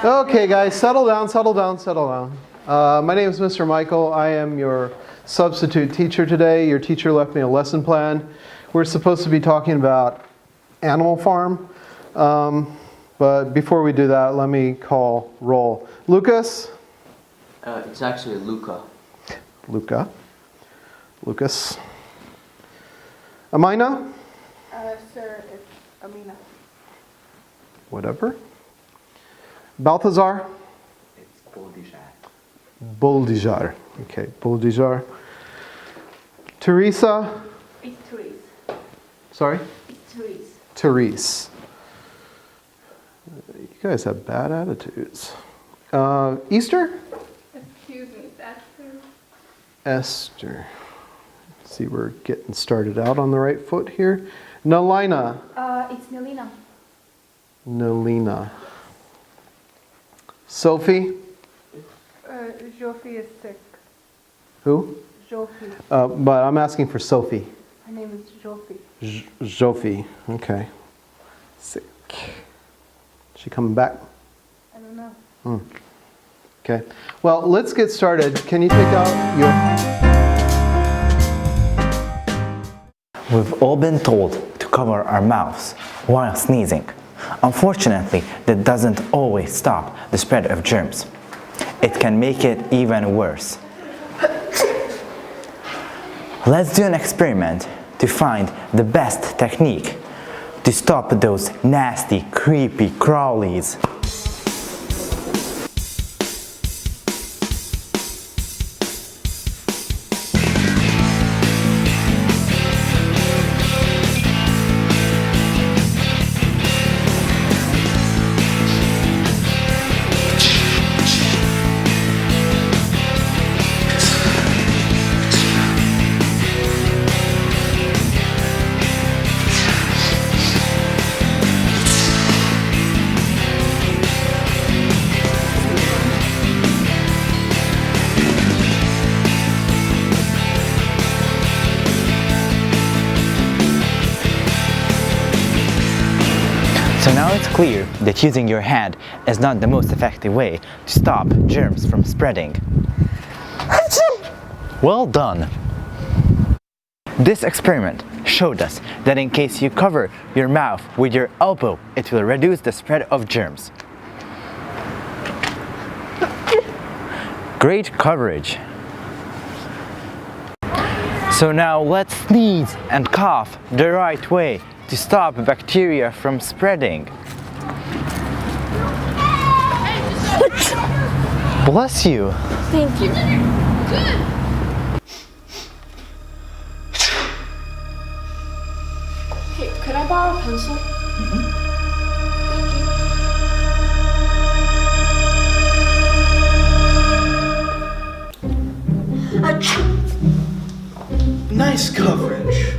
Okay, guys, settle down, settle down, settle down. My name is Mr. Michael. I am your substitute teacher today. Your teacher left me a lesson plan. We're supposed to be talking about Animal Farm. But before we do that, let me call roll. Lucas? It's actually Luca. Luca. Lucas. Amina? Sir, it's Amina. Whatever. Balthazar? It's Boldijar. Boldijar. Okay, Boldijar. Teresa? It's Therese. Sorry? It's Therese. Therese. You guys have bad attitudes. Easter? Excuse me, it's Esther. Esther. See, we're getting started out on the right foot here. Nalina. It's Nelina. Nelina. Sophie? Jofi is sick. Who? Jofi. But I'm asking for Sophie. Her name is Jofi. Jofi. Okay. Sick. She coming back? I don't know. Okay. Well, let's get started. Can you take out your... We've all been told to cover our mouths while sneezing. Unfortunately, that doesn't always stop the spread of germs. It can make it even worse. Let's do an experiment to find the best technique to stop those nasty, creepy crawlies. So now it's clear that using your hand is not the most effective way to stop germs from spreading. Well done! This experiment showed us that in case you cover your mouth with your elbow, it will reduce the spread of germs. Great coverage! So now let's sneeze and cough the right way to stop bacteria from spreading. Bless you. Thank you. Hey, could I borrow a pencil? Nice coverage.